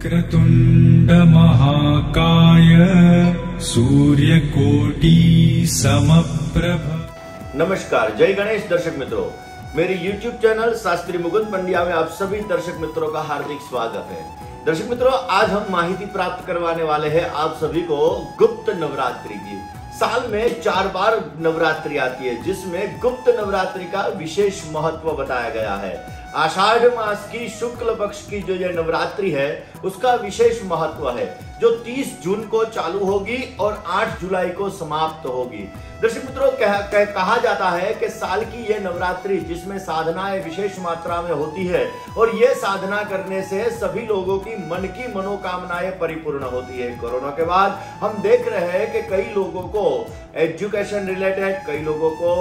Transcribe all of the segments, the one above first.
वक्रतुंड महाकाय सूर्यकोटि समप्रभ। नमस्कार, जय गणेश दर्शक मित्रों। मेरे YouTube चैनल शास्त्री मुकुंद पंड्या में आप सभी दर्शक मित्रों का हार्दिक स्वागत है। दर्शक मित्रों, आज हम माहिती प्राप्त करवाने वाले हैं आप सभी को गुप्त नवरात्रि की। साल में 4 बार नवरात्रि आती है, जिसमें गुप्त नवरात्रि का विशेष महत्व बताया गया है। आषाढ़ मास की शुक्ल पक्ष की जो ये नवरात्रि है, उसका विशेष महत्व है, जो 30 जून को चालू होगी और 8 जुलाई को समाप्त होगी। दर्शक मित्रों, कहा जाता है कि साल की ये नवरात्रि जिसमें साधनाएं विशेष मात्रा में होती है और ये साधना करने से सभी लोगों की मन की मनोकामनाएं परिपूर्ण होती है। कोरोना के बाद हम देख रहे हैं कि कई लोगों को एजुकेशन रिलेटेड, कई लोगों को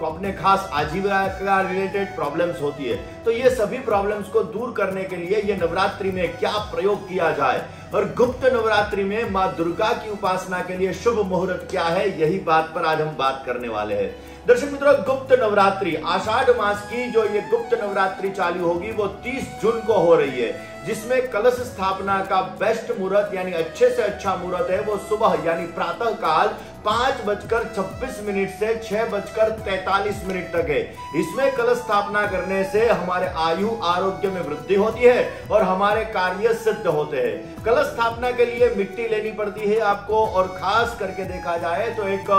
अपने खास आजीविका रिलेटेड प्रॉब्लम्स होती है। तो ये सभी प्रॉब्लम्स को दूर करने के लिए ये नवरात्रि में क्या प्रयोग किया जाए और गुप्त नवरात्रि में मां दुर्गा की उपासना के लिए शुभ मुहूर्त क्या है, यही बात पर आज हम बात करने वाले हैं। दर्शक मित्रों, गुप्त नवरात्रि आषाढ़ मास की जो ये गुप्त नवरात्रि चालू होगी वो 30 जून को हो रही है, जिसमें कलश स्थापना का बेस्ट मुहूर्त यानी अच्छे से अच्छा मुहूर्त है वो सुबह यानी प्रातः काल 5:26 से 6:43 तक है। इसमें कलश स्थापना करने से हमारे आयु आरोग्य में वृद्धि होती है और हमारे कार्य सिद्ध होते हैं। कलश स्थापना के लिए मिट्टी लेनी पड़ती है आपको, और खास करके देखा जाए तो एक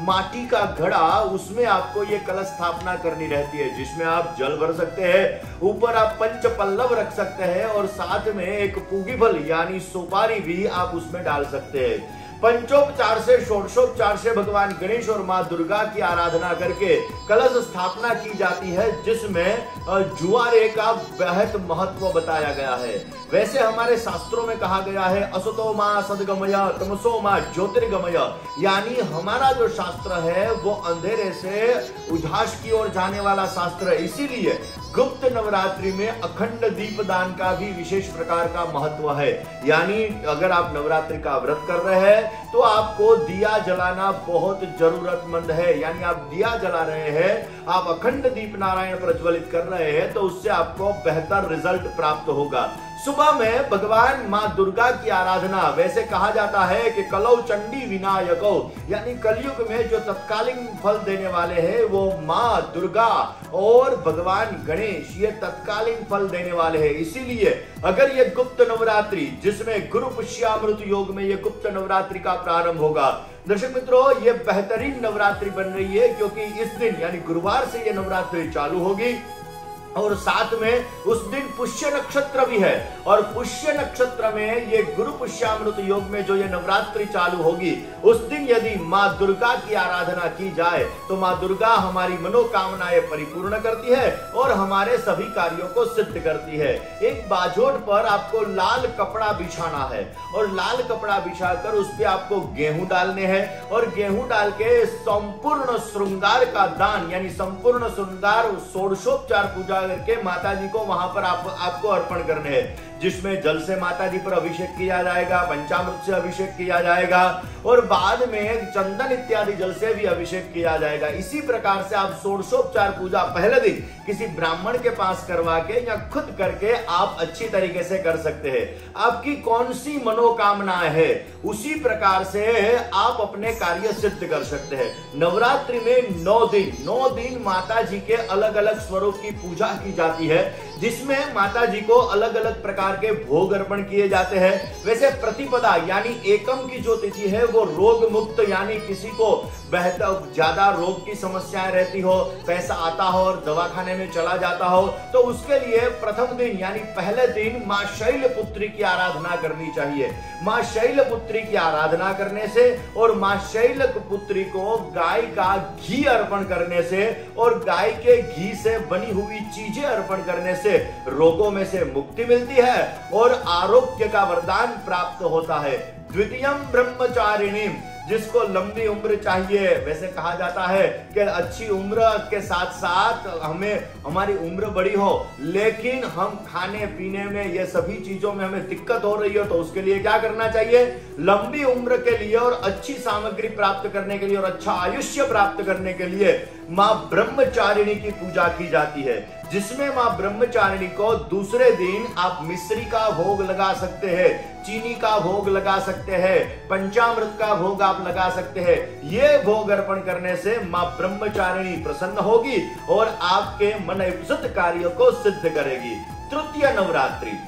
माटी का घड़ा, उसमें आपको ये कलश स्थापना करनी रहती है, जिसमें आप जल भर सकते हैं, ऊपर आप पंच पल्लव रख सकते हैं और साथ में एक पूगीफल यानी सुपारी भी आप उसमें डाल सकते हैं। पंचोपचार से षोडशोपचार से भगवान गणेश और मां दुर्गा की आराधना करके कलश स्थापना की जाती है, जिसमें जुआरे का बेहद महत्व बताया गया है। वैसे हमारे शास्त्रों में कहा गया है असतो मां सद्गमय तमसो मां ज्योतिर्गमय, यानी हमारा जो शास्त्र है वो अंधेरे से उजास की ओर जाने वाला शास्त्र है। इसीलिए गुप्त नवरात्रि में अखंड दीपदान का भी विशेष प्रकार का महत्व है। यानी अगर आप नवरात्रि का व्रत कर रहे हैं तो आपको दिया जलाना बहुत जरूरतमंद है। यानी आप दिया जला रहे हैं, आप अखंड दीप नारायण प्रज्वलित कर रहे हैं, तो उससे आपको बेहतर रिजल्ट प्राप्त होगा। सुबह में भगवान मां दुर्गा की आराधना, वैसे कहा जाता है कि कलौ चंडी विनायको, यानी कलयुग में जो तत्कालीन फल देने वाले हैं वो मां दुर्गा और भगवान गणेश, ये तत्कालीन फल देने वाले हैं। इसीलिए अगर ये गुप्त नवरात्रि, जिसमें गुरु पुष्यामृत योग में ये गुप्त नवरात्रि का प्रारंभ होगा, दर्शक मित्रों ये बेहतरीन नवरात्रि बन रही है, क्योंकि इस दिन यानी गुरुवार से ये नवरात्रि चालू होगी और साथ में उस दिन पुष्य नक्षत्र भी है, और पुष्य नक्षत्र में ये गुरु पुष्यामृत योग में जो ये नवरात्रि चालू होगी, उस दिन यदि मां दुर्गा की आराधना की जाए तो मां दुर्गा हमारी मनोकामनाएं परिपूर्ण करती है और हमारे सभी कार्यों को सिद्ध करती है। एक बाजोट पर आपको लाल कपड़ा बिछाना है और लाल कपड़ा बिछाकर उस पे आपको गेहूं डालने हैं और गेहूं डाल के संपूर्ण श्रृंगार का दान यानी संपूर्ण श्रृंगार षोडशोपचार पूजा करके माता जी को वहां पर आपको अर्पण करने हैं, जिसमें जल से माता जी पर अभिषेक किया जाएगा, पंचामृत से अभिषेक किया जाएगा और बाद में चंदन इत्यादि जल से भी अभिषेक किया जाएगा। इसी प्रकार से आप षोडशोपचार पूजा पहले दिन किसी ब्राह्मण के पास करवा के या खुद करके आप अच्छी तरीके से कर सकते हैं। आपकी कौन सी मनोकामनाएं है, उसी प्रकार से आप अपने कार्य सिद्ध कर सकते हैं। नवरात्रि में 9 दिन माता जी के अलग अलग स्वरूप की पूजा की जाती है, जिसमें माता जी को अलग अलग प्रकार के भोग अर्पण किए जाते हैं। वैसे प्रतिपदा यानी एकम की जो तिथि है वो रोग मुक्त, यानी किसी को बेहतर ज्यादा रोग की समस्याएं रहती हो, पैसा आता हो और दवाखाने में चला जाता हो, तो उसके लिए प्रथम दिन यानी पहले दिन मां शैलपुत्री की आराधना करनी चाहिए। मां शैलपुत्री की आराधना करने से और मां शैलपुत्री को गाय का घी अर्पण करने से और गाय के घी से बनी हुई चीजें अर्पण करने से रोगों में से मुक्ति मिलती है और आरोग्य का वरदान प्राप्त होता है। द्वितीयम ब्रह्मचारिणी, जिसको लंबी उम्र चाहिए, वैसे कहा जाता है कि अच्छी उम्र के साथ साथ हमें हमारी उम्र बड़ी हो, लेकिन हम खाने पीने में ये सभी चीजों में हमें दिक्कत हो रही हो, तो उसके लिए क्या करना चाहिए? लंबी उम्र के लिए और अच्छी सामग्री प्राप्त करने के लिए और अच्छा आयुष्य प्राप्त करने के लिए मां ब्रह्मचारिणी की पूजा की जाती है। जिसमें मां ब्रह्मचारिणी को दूसरे दिन आप मिश्री का भोग लगा सकते हैं, चीनी का भोग लगा सकते हैं, पंचामृत का भोग आप लगा सकते हैं। ये भोग अर्पण करने से मां ब्रह्मचारिणी प्रसन्न होगी और आपके मन इप्सित कार्य को सिद्ध करेगी। तृतीय नवरात्रि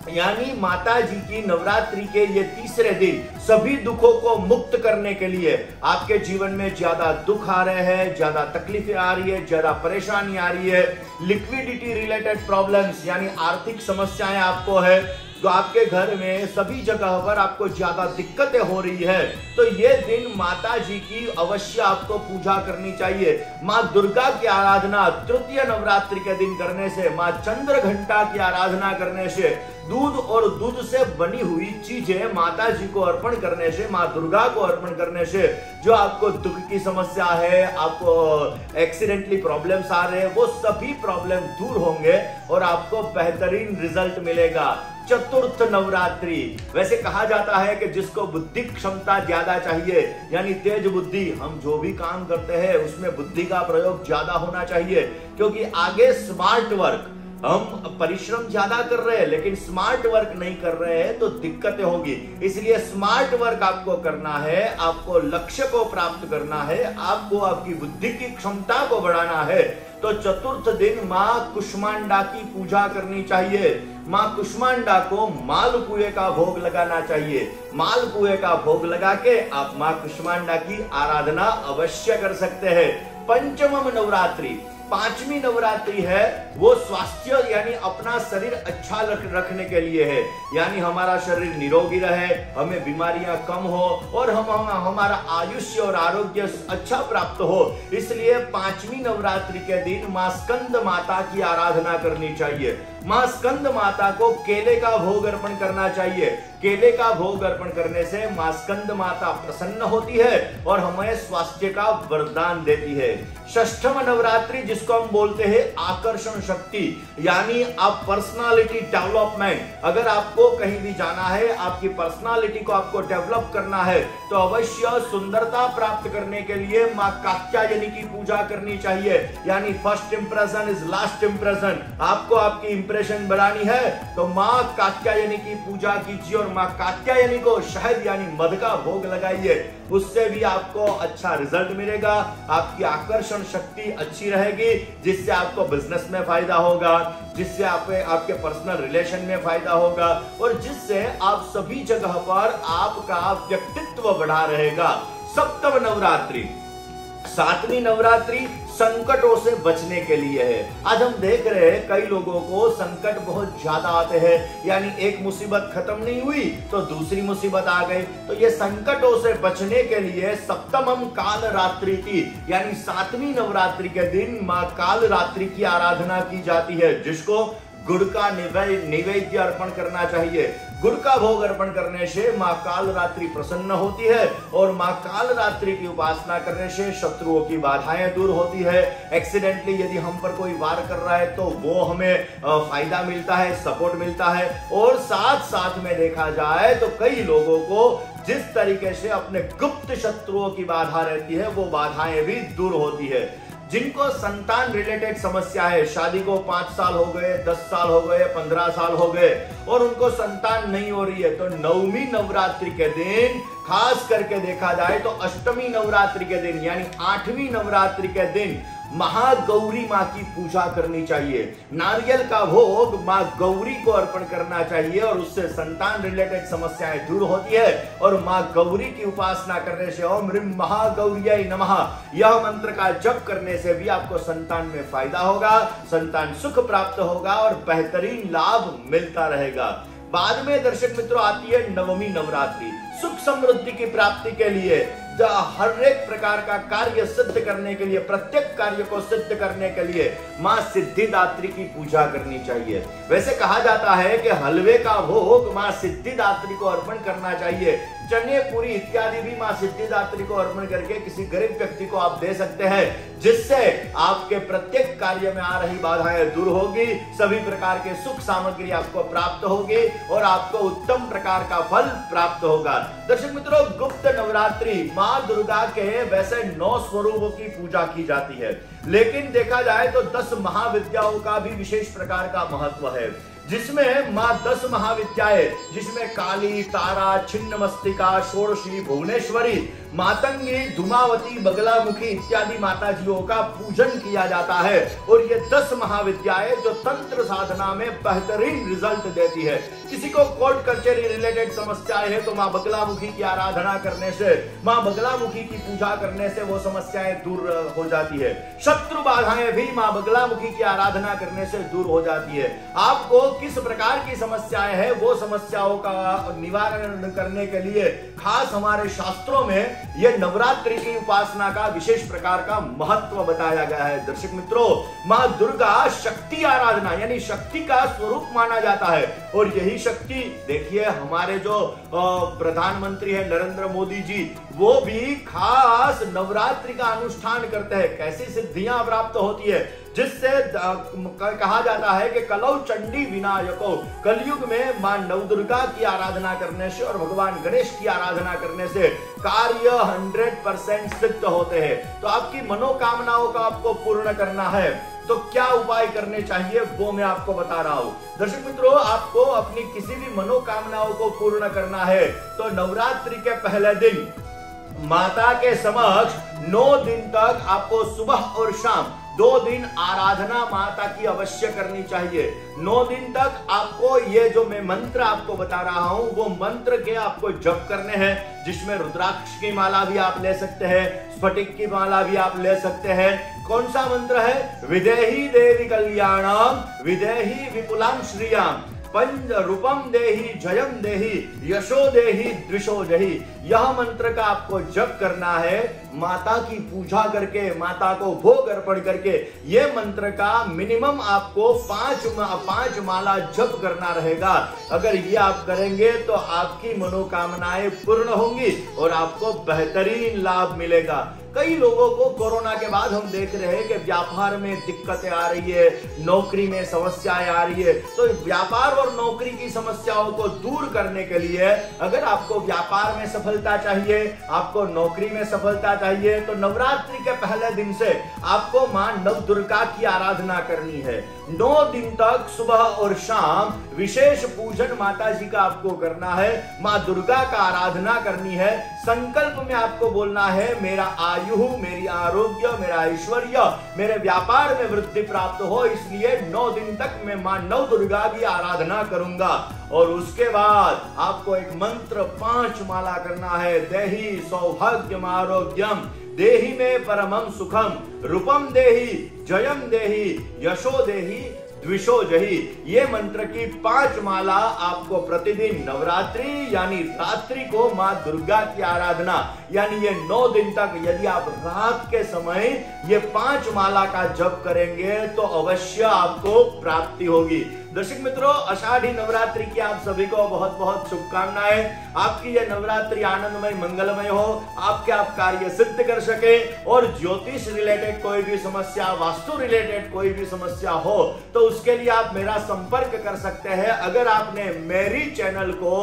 यानी माता जी की नवरात्रि के ये तीसरे दिन सभी दुखों को मुक्त करने के लिए, आपके जीवन में ज्यादा दुख आ रहे हैं, ज्यादा तकलीफें आ रही है, ज्यादा परेशानी आ रही है, लिक्विडिटी रिलेटेड प्रॉब्लम्स यानी आर्थिक समस्याएं आपको है, तो आपके घर में सभी जगह पर आपको ज्यादा दिक्कतें हो रही है, तो ये दिन माता जी की अवश्य आपको पूजा करनी चाहिए। माँ दुर्गा की आराधना तृतीय नवरात्रि के दिन करने से, माँ चंद्र घंटा की आराधना करने से, दूध और दूध से बनी हुई चीजें माता जी को अर्पण करने से, माँ दुर्गा को अर्पण करने से जो आपको दुख की समस्या है, आपको एक्सीडेंटली प्रॉब्लम्स आ रहे हैं, वो सभी प्रॉब्लम दूर होंगे और आपको बेहतरीन रिजल्ट मिलेगा। चतुर्थ नवरात्रि, वैसे कहा जाता है कि जिसको बुद्धि क्षमता ज्यादा चाहिए यानी तेज बुद्धि, हम जो भी काम करते हैं उसमें बुद्धि का प्रयोग ज्यादा होना चाहिए, क्योंकि आगे स्मार्ट वर्क, हम परिश्रम ज्यादा कर रहे हैं लेकिन स्मार्ट वर्क नहीं कर रहे हैं तो दिक्कतें होगी। इसलिए स्मार्ट वर्क आपको करना है, आपको लक्ष्य को प्राप्त करना है, आपको आपकी बुद्धि की क्षमता को बढ़ाना है। तो चतुर्थ दिन माँ कुष्मांडा की पूजा करनी चाहिए। माँ कुष्मांडा को मालपुए का भोग लगाना चाहिए। मालपुए का भोग लगा के आप माँ कुष्मांडा की आराधना अवश्य कर सकते हैं। पंचम नवरात्रि, पांचवी नवरात्रि है वो स्वास्थ्य यानी अपना शरीर अच्छा रखने के लिए है, यानी हमारा शरीर निरोगी रहे, हमें बीमारियां कम हो और हमारा आयुष्य और आरोग्य अच्छा प्राप्त हो। इसलिए पांचवी नवरात्रि के दिन मां स्कंद माता की आराधना करनी चाहिए। मां स्कंद माता को केले का भोग अर्पण करना चाहिए। केले का भोग अर्पण करने से मां स्कंद माता प्रसन्न होती है और हमें स्वास्थ्य का वरदान देती है। षष्ठम नवरात्रि जिसको हम बोलते हैं आकर्षण शक्ति, यानी आप पर्सनालिटी डेवलपमेंट, अगर आपको कहीं भी जाना है, आपकी पर्सनालिटी को आपको डेवलप करना है तो अवश्य सुंदरता प्राप्त करने के लिए मां कात्यायनी की पूजा करनी चाहिए। यानी first impression is last impression, आपको आपकी इंप्रेशन बढ़ानी है तो मां कात्यायनी की पूजा कीजिए और मां कात्यायनी को शहद यानी मध का भोग लगाइए, उससे भी आपको अच्छा रिजल्ट मिलेगा। आपकी आकर्षण शक्ति अच्छी रहेगी, जिससे आपको बिजनेस में फायदा होगा, जिससे आपके पर्सनल रिलेशन में फायदा होगा और जिससे आप सभी जगह पर आपका व्यक्तित्व बढ़ा रहेगा। सप्तम नवरात्रि, सातवीं नवरात्रि संकटों से बचने के लिए है। आज हम देख रहे हैं कई लोगों को संकट बहुत ज्यादा आते हैं, यानी एक मुसीबत खत्म नहीं हुई तो दूसरी मुसीबत आ गई। तो ये संकटों से बचने के लिए सप्तमम काल रात्रि की यानी सातवीं नवरात्रि के दिन मां काल रात्रि की आराधना की जाती है, जिसको गुड़ का नैवेद्य अर्पण करना चाहिए। गुड़ का भोग अर्पण करने से मां काल रात्रि प्रसन्न होती है और मां काल रात्रि की उपासना करने से शत्रुओं की बाधाएं दूर होती है। एक्सीडेंटली यदि हम पर कोई वार कर रहा है तो वो हमें फायदा मिलता है, सपोर्ट मिलता है। और साथ साथ में देखा जाए तो कई लोगों को जिस तरीके से अपने गुप्त शत्रुओं की बाधा रहती है वो बाधाएं भी दूर होती है। जिनको संतान रिलेटेड समस्या है, शादी को 5 साल हो गए, 10 साल हो गए, 15 साल हो गए और उनको संतान नहीं हो रही है, तो नवमी नवरात्रि के दिन खास करके देखा जाए तो अष्टमी नवरात्रि के दिन यानी 8वीं नवरात्रि के दिन महागौरी माँ की पूजा करनी चाहिए। नारियल का भोग माँ गौरी को अर्पण करना चाहिए और उससे संतान रिलेटेड समस्याएं दूर होती है। और माँ गौरी की उपासना करने से ओम ह्रीं महागौर्यै नमः यह मंत्र का जप करने से भी आपको संतान में फायदा होगा, संतान सुख प्राप्त होगा और बेहतरीन लाभ मिलता रहेगा। बाद में दर्शक मित्रों आती है नवमी नवरात्रि, सुख समृद्धि की प्राप्ति के लिए, हर एक प्रकार का कार्य सिद्ध करने के लिए, प्रत्येक कार्य को सिद्ध करने के लिए मां सिद्धिदात्री की पूजा करनी चाहिए। वैसे कहा जाता है कि हलवे का भोग मां सिद्धिदात्री को अर्पण करना चाहिए, चने पूरी इत्यादि भी मां सिद्धिदात्री को अर्पण करके किसी गरीब व्यक्ति को आप दे सकते हैं, जिससे आपके प्रत्येक कार्य में आ रही बाधाएं दूर होगी, सभी प्रकार के सुख सामग्री आपको प्राप्त होगी और आपको उत्तम प्रकार का फल प्राप्त होगा। दर्शक मित्रों, गुप्त नवरात्रि मां दुर्गा के वैसे 9 स्वरूपों की पूजा की जाती है, लेकिन देखा जाए तो 10 महाविद्याओं का भी विशेष प्रकार का महत्व है, जिसमें मां 10 महाविद्याएं, जिसमें काली, तारा, छिन्नमस्तिका, षोडशी, भुवनेश्वरी, मातंगी, धूमावती, बगलामुखी इत्यादि माताजियों का पूजन किया जाता है। और ये 10 महाविद्याएं जो तंत्र साधना में बेहतरीन रिजल्ट देती है। किसी को कोर्ट कचहरी रिलेटेड समस्याएं है तो मां बगलामुखी की आराधना करने से, मां बगलामुखी की पूजा करने से वो समस्याएं दूर हो जाती है। शत्रु बाधाएं भी मां बगलामुखी की आराधना करने से दूर हो जाती है। आपको किस प्रकार की समस्याएं है वो समस्याओं का निवारण करने के लिए खास हमारे शास्त्रों में यह नवरात्रि की उपासना का विशेष प्रकार का महत्व बताया गया है। दर्शक मित्रों, मां दुर्गा शक्ति आराधना यानी शक्ति का स्वरूप माना जाता है, और यही शक्ति देखिए हमारे जो प्रधानमंत्री है नरेंद्र मोदी जी, वो भी खास नवरात्रि का अनुष्ठान करते हैं। कैसी सिद्धियां प्राप्त होती है, जिससे कहा जाता है कि कलौ चंडी विनायको, कलयुग में मां नवदुर्गा की आराधना करने से और भगवान गणेश की आराधना करने से कार्य 100% सिद्ध होते हैं। तो आपकी मनोकामनाओं का आपको पूर्ण करना है तो क्या उपाय करने चाहिए वो मैं आपको बता रहा हूं। दर्शक मित्रों, आपको अपनी किसी भी मनोकामनाओं को पूर्ण करना है तो नवरात्रि के पहले दिन माता के समक्ष 9 दिन तक आपको सुबह और शाम 2 दिन आराधना माता की अवश्य करनी चाहिए। 9 दिन तक आपको ये जो मैं मंत्र आपको बता रहा हूं वो मंत्र के आपको जप करने हैं, जिसमें रुद्राक्ष की माला भी आप ले सकते हैं, स्फटिक की माला भी आप ले सकते हैं। कौन सा मंत्र है? विदेही देवी कल्याणम विदेही विपुलां श्रियाम पंच रूपम देही जयम देही यशो देही द्विषो जही। यह मंत्र का आपको जप करना है, माता की पूजा करके, माता को भोग अर्पण करके। ये मंत्र का मिनिमम आपको 5 माला जप करना रहेगा। अगर ये आप करेंगे तो आपकी मनोकामनाएं पूर्ण होंगी और आपको बेहतरीन लाभ मिलेगा। कई लोगों को कोरोना के बाद हम देख रहे हैं कि व्यापार में दिक्कतें आ रही है, नौकरी में समस्याएं आ रही है। तो व्यापार और नौकरी की समस्याओं को दूर करने के लिए अगर आपको व्यापार में सफलता चाहिए, आपको नौकरी में सफलता चाहिए, तो नवरात्रि के पहले दिन से आपको मां नवदुर्गा की आराधना करनी है। 9 दिन तक सुबह और शाम विशेष पूजन माता जी का आपको करना है, मां दुर्गा का आराधना करनी है। संकल्प में आपको बोलना है, मेरा आयु, मेरी आरोग्य, मेरा ऐश्वर्य, मेरे व्यापार में वृद्धि प्राप्त हो, इसलिए 9 दिन तक मैं मां नवदुर्गा की आराधना करूंगा। और उसके बाद आपको एक मंत्र 5 माला करना है। देही सौभाग्यम आरोग्यम देही में परमम सुखम रूपम देही जयम देही यशो देही द्विषो जही। ये मंत्र की 5 माला आपको प्रतिदिन नवरात्रि यानी रात्रि को मां दुर्गा की आराधना यानी ये 9 दिन तक यदि आप रात के समय ये 5 माला का जप करेंगे तो अवश्य आपको प्राप्ति होगी। दर्शक मित्रों, आषाढ़ी नवरात्रि की आप सभी को बहुत बहुत शुभकामनाएं। आपकी यह नवरात्रि आनंदमय मंगलमय हो, आपके आप कार्य सिद्ध कर सके। और ज्योतिष रिलेटेड कोई भी समस्या, वास्तु रिलेटेड कोई भी समस्या हो तो उसके लिए आप मेरा संपर्क कर सकते हैं। अगर आपने मेरी चैनल को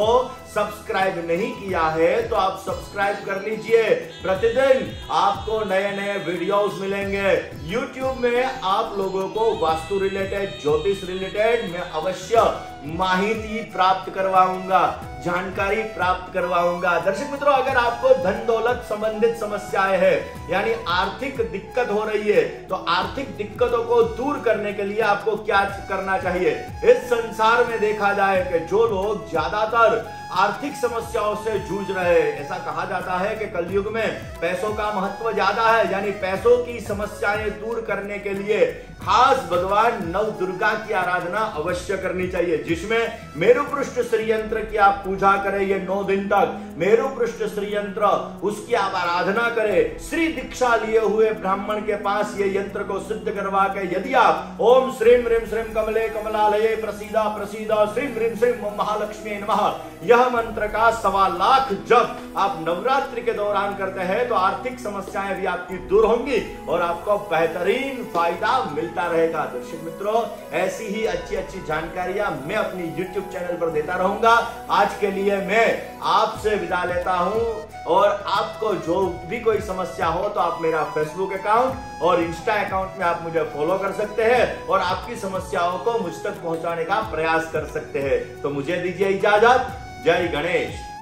सब्सक्राइब नहीं किया है तो आप सब्सक्राइब कर लीजिए। प्रतिदिन आपको नए नए वीडियोस मिलेंगे। YouTube में आप लोगों को वास्तु रिलेटेड, ज्योतिष रिलेटेड मैं अवश्य माहिती प्राप्त करवाऊंगा, जानकारी प्राप्त करवाऊंगा। दर्शक मित्रों, अगर आपको धन दौलत संबंधित समस्याएं है यानी आर्थिक दिक्कत हो रही है तो आर्थिक दिक्कतों को दूर करने के लिए आपको क्या करना चाहिए? इस संसार में देखा जाए कि जो लोग ज्यादातर आर्थिक समस्याओं से जूझ रहे हैं, ऐसा कहा जाता है कि कलयुग में पैसों का महत्व ज्यादा है, यानी पैसों की समस्याएं दूर करने के लिए खास भगवान नव दुर्गा की आराधना अवश्य करनी चाहिए। जिसमें मेरु पृष्ठ श्री यंत्र की आप पूजा करें। ये 9 दिन तक मेरु पृष्ठ श्री यंत्र उसकी आप आराधना करें। श्री दीक्षा लिए हुए ब्राह्मण के पास ये यंत्र को सिद्ध करवा के यदि आप ओम श्रीम ह्रीम श्रीम कमले कमलालये प्रसीदा प्रसीदा श्रीम ह्रीम श्रीम महालक्ष्मी नमः यह मंत्र का 1.25 लाख जप आप नवरात्रि के दौरान करते हैं तो आर्थिक समस्याएं भी आपकी दूर होंगी और आपको बेहतरीन फायदा मिलता रहेगा। दर्शक मित्रों, ऐसी ही अच्छी अच्छी जानकारियां मैं अपनी YouTube चैनल पर देता रहूंगा। आज के लिए मैं आपसे विदा लेता हूं और आपको जो भी कोई समस्या हो तो आप मेरा Facebook अकाउंट और इंस्टा अकाउंट में आप मुझे फॉलो कर सकते हैं और आपकी समस्याओं को मुझ तक पहुंचाने का प्रयास कर सकते हैं। तो मुझे दीजिए इजाजत। जय गणेश।